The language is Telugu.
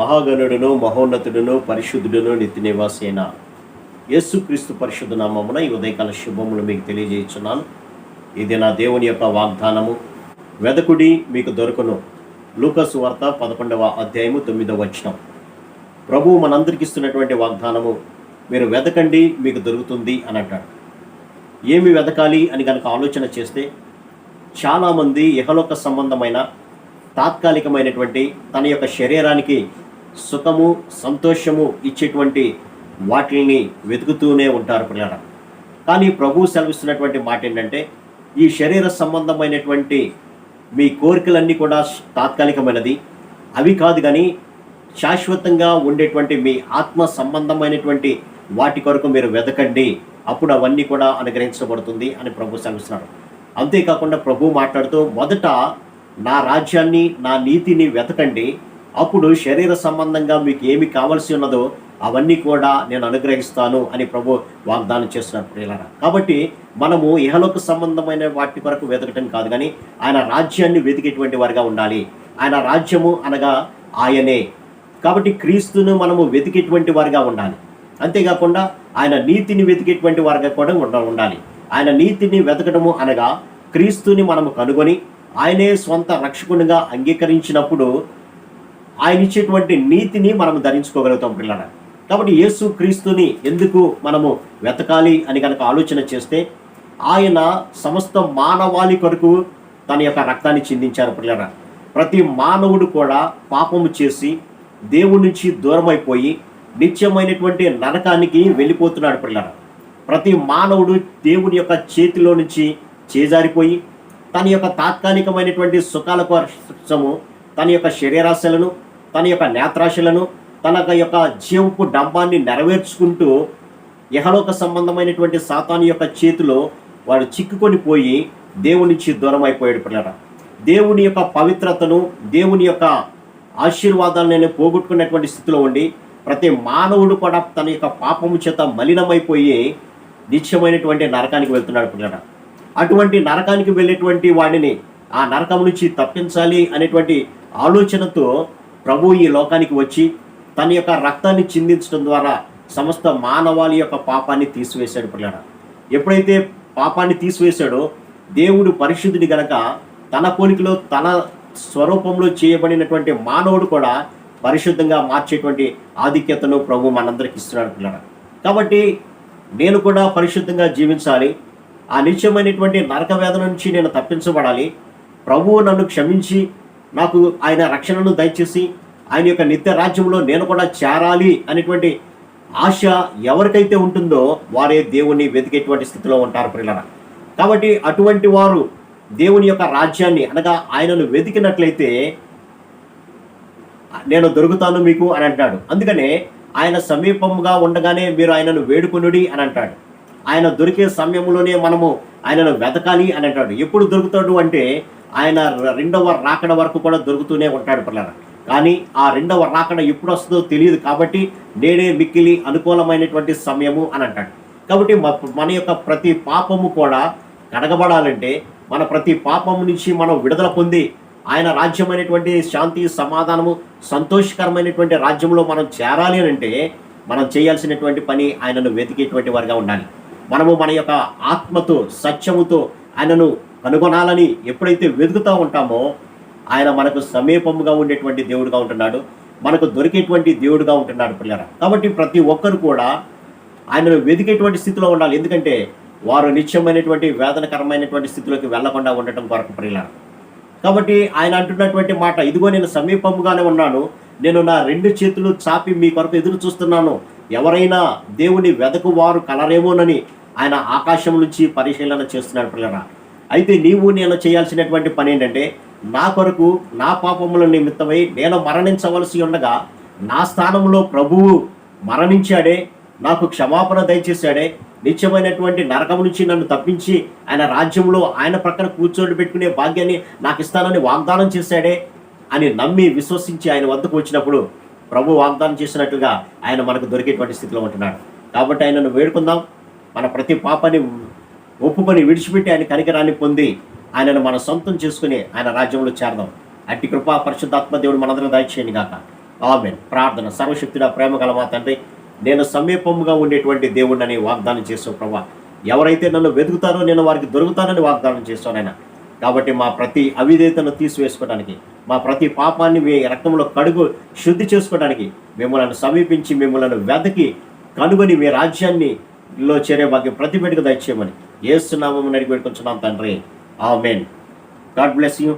మహాగణుడును మహోన్నతుడును పరిశుద్ధుడును నిత్య నివాసి అయిన యేసుక్రీస్తు పరిశుద్ధ నామమున ఈ ఉదయకాల శుభములు మీకు తెలియజేస్తున్నాను. ఇది నా దేవుని యొక్క వాగ్దానము. వెదకుడి మీకు దొరకను. లూకాసు వార్త 11వ అధ్యాయము 9వ వచనం. ప్రభువు మనందరికి ఇస్తున్నటువంటి వాగ్దానము, మీరు వెదకండి మీకు దొరుకుతుంది అని అంటాడు. ఏమి వెదకాలి అని కనుక ఆలోచన చేస్తే చాలామంది ఇహలోక సంబంధమైన తాత్కాలికమైనటువంటి తన యొక్క శరీరానికి సుఖము సంతోషము ఇచ్చేటువంటి వాటిని వెతుకుతూనే ఉంటారు పిల్లల. కానీ ప్రభువు సెలవిస్తున్నటువంటి మాట ఏంటంటే, ఈ శరీర సంబంధమైనటువంటి మీ కోరికలన్నీ కూడా తాత్కాలికమైనది, అవి కాదు, కానీ శాశ్వతంగా ఉండేటువంటి మీ ఆత్మ సంబంధమైనటువంటి వాటి కొరకు మీరు వెతకండి, అప్పుడు అవన్నీ కూడా అనుగ్రహించబడుతుంది అని ప్రభు సెలవిస్తున్నారు. అంతేకాకుండా ప్రభు మాట్లాడుతూ, మొదట నా రాజ్యాన్ని నా నీతిని వెతకండి, అప్పుడు శరీర సంబంధంగా మీకు ఏమి కావలసి ఉన్నదో అవన్నీ కూడా నేను అనుగ్రహిస్తాను అని ప్రభు వాగ్దానం చేస్తున్నారు ప్రియులారా. కాబట్టి మనము ఇహలోక సంబంధమైన వాటి కొరకు వెతకటం కాదు, కానీ ఆయన రాజ్యాన్ని వెతికేటువంటి వారిగా ఉండాలి. ఆయన రాజ్యము అనగా ఆయనే. కాబట్టి క్రీస్తును మనము వెతికేటువంటి వారిగా ఉండాలి. అంతేకాకుండా ఆయన నీతిని వెతికేటువంటి వారిగా కూడా ఉండాలి. ఆయన నీతిని వెతకడము అనగా క్రీస్తుని మనము కనుగొని ఆయనే స్వంత రక్షకునిగా అంగీకరించినప్పుడు ఆయన ఇచ్చేటువంటి నీతిని మనం ధరించుకోగలుగుతాం పిల్లల. కాబట్టి యేసు క్రీస్తుని ఎందుకు మనము వెతకాలి అని కనుక ఆలోచన చేస్తే, ఆయన సమస్త మానవాళి కొరకు తన యొక్క రక్తాన్ని చిందించారు పిల్లల. ప్రతి మానవుడు కూడా పాపము చేసి దేవుడి నుంచి దూరం అయిపోయి నిత్యమైనటువంటి నరకానికి వెళ్ళిపోతున్నాడు పిల్లల. ప్రతి మానవుడు దేవుని యొక్క చేతిలో నుంచి చేజారిపోయి తన యొక్క తాత్కాలికమైనటువంటి సుఖాల కోసము తన యొక్క శరీరాశలను, తన యొక్క నేత్రాశలను, తన యొక్క జీవపు డంబాన్ని నెరవేర్చుకుంటూ ఇహలోక సంబంధమైనటువంటి సాతాను యొక్క చేతిలో వాడు చిక్కుకొని పోయి దేవుని నుంచి దూరం అయిపోయాడు పిల్లట. దేవుని యొక్క పవిత్రతను, దేవుని యొక్క ఆశీర్వాదాలను పోగొట్టుకున్నటువంటి స్థితిలో ఉండి ప్రతి మానవుడు కూడా తన యొక్క పాపము చేత మలినమైపోయి నిత్యమైనటువంటి నరకానికి వెళ్తున్నాడు పిల్లట. అటువంటి నరకానికి వెళ్ళేటువంటి వాడిని ఆ నరకం నుంచి తప్పించాలి అనేటువంటి ఆలోచనతో ప్రభు ఈ లోకానికి వచ్చి తన యొక్క రక్తాన్ని చిందించడం ద్వారా సమస్త మానవాళి యొక్క పాపాన్ని తీసివేశాడు పిల్లడ. ఎప్పుడైతే పాపాన్ని తీసివేశాడో, దేవుడు పరిశుద్ధుడి గనక తన పోలికలో తన స్వరూపంలో చేయబడినటువంటి మానవుడు కూడా పరిశుద్ధంగా మార్చేటువంటి ఆధిక్యతను ప్రభు మనందరికి ఇస్తున్నాడు పిల్లడ. కాబట్టి నేను కూడా పరిశుద్ధంగా జీవించాలి, ఆ నిత్యమైనటువంటి నరక వేదన నుంచి నేను తప్పించబడాలి, ప్రభువు నన్ను క్షమించి నాకు ఆయన రక్షణను దయచేసి ఆయన యొక్క నిత్య రాజ్యంలో నేను కూడా చేరాలి అనేటువంటి ఆశ ఎవరికైతే ఉంటుందో వారే దేవుణ్ణి వెతికేటువంటి స్థితిలో ఉంటారు పిల్లల. కాబట్టి అటువంటి వారు దేవుని యొక్క రాజ్యాన్ని అనగా ఆయనను వెతికినట్లయితే నేను దొరుకుతాను మీకు అని అంటాడు. అందుకనే ఆయన సమీపంగా ఉండగానే మీరు ఆయనను వేడుకొనుడి అని అంటాడు. ఆయన దొరికే సమయంలోనే మనము ఆయనను వెతకాలి అని అంటాడు. ఎప్పుడు దొరుకుతాడు అంటే ఆయన రెండవ రాకడ వరకు కూడా దొరుకుతూనే ఉంటాడు పిల్లల. కానీ ఆ రెండవ రాకడ ఎప్పుడు వస్తుందో తెలియదు, కాబట్టి నేడే మిక్కిలి అనుకూలమైనటువంటి సమయము అని అంటాడు. కాబట్టి మన యొక్క ప్రతి పాపము కూడా కడగబడాలంటే, మన ప్రతి పాపము నుంచి మనం విడుదల పొంది ఆయన రాజ్యమైనటువంటి శాంతి సమాధానము సంతోషకరమైనటువంటి రాజ్యంలో మనం చేరాలి అని అంటే మనం చేయాల్సినటువంటి పని ఆయనను వెతికేటువంటి వారిగా ఉండాలి. మనము మన యొక్క ఆత్మతో సత్యముతో ఆయనను కనుగొనాలని ఎప్పుడైతే వెతుకుతూ ఉంటామో ఆయన మనకు సమీపముగా ఉండేటువంటి దేవుడుగా ఉంటున్నాడు, మనకు దొరికేటువంటి దేవుడుగా ఉంటున్నాడు పిల్లరా. కాబట్టి ప్రతి ఒక్కరు కూడా ఆయనను వెతికేటువంటి స్థితిలో ఉండాలి. ఎందుకంటే వారు నిత్యమైనటువంటి వేదనకరమైనటువంటి స్థితిలోకి వెళ్లకుండా ఉండటం కొరకు పిల్లరా. కాబట్టి ఆయన అంటున్నటువంటి మాట, ఇదిగో నేను సమీపముగానే ఉన్నాను, నేను నా 2 చేతులు చాపి మీ కొరకు ఎదురు చూస్తున్నాను, ఎవరైనా దేవుని వెతకువారు కలరేమోనని ఆయన ఆకాశం నుంచి పరిశీలన చేస్తున్నాడు పిల్లరా. అయితే నీవు నేను చేయాల్సినటువంటి పని ఏంటంటే, నా కొరకు నా పాపముల నిమిత్తమై నేను మరణించవలసి ఉండగా నా స్థానంలో ప్రభువు మరణించాడే, నాకు క్షమాపణ దయచేశాడే, నిత్యమైనటువంటి నరకం నుంచి నన్ను తప్పించి ఆయన రాజ్యంలో ఆయన ప్రక్కన కూర్చోటి పెట్టుకునే భాగ్యాన్ని నాకు ఇస్తానని వాగ్దానం చేశాడే అని నమ్మి విశ్వసించి ఆయన వద్దకు వచ్చినప్పుడు ప్రభు వాగ్దానం చేసినట్టుగా ఆయన మనకు దొరికేటువంటి స్థితిలో ఉంటున్నాడు. కాబట్టి ఆయనను వేడుకుందాం, మన ప్రతి పాపాన్ని ఒప్పుకొని విడిచిపెట్టి ఆయన కనికరాన్ని పొంది ఆయనను మన సొంతం చేసుకుని ఆయన రాజ్యంలో చేరదాం. అట్టి కృపా పరిశుద్ధాత్మ దేవుడు మనందరం దయచేయను గాక. ఆమేన్. ప్రార్థన. సర్వశక్తుడా, ప్రేమ గల మా తండ్రి, నేను సమీపంగా ఉండేటువంటి దేవుడిని వాగ్దానం చేసావు ప్రభా. ఎవరైతే నన్ను వెతుకుతారో నేను వారికి దొరుకుతానని వాగ్దానం చేస్తానైనా. కాబట్టి మా ప్రతి అవిధేయతను తీసివేసుకోవడానికి, మా ప్రతి పాపాన్ని మీ రక్తంలో కడుగు శుద్ధి చేసుకోవడానికి మిమ్మల్ని సమీపించి మిమ్మల్ని వెతకి కనుగొని మీ రాజ్యాన్ని లో చేరే భాగ్యం ప్రతి బిడ్డకు దయచేయమని యేసు నామమున అడిగి పెట్టుకుంటున్నాం తండ్రి. ఆమేన్. God bless you.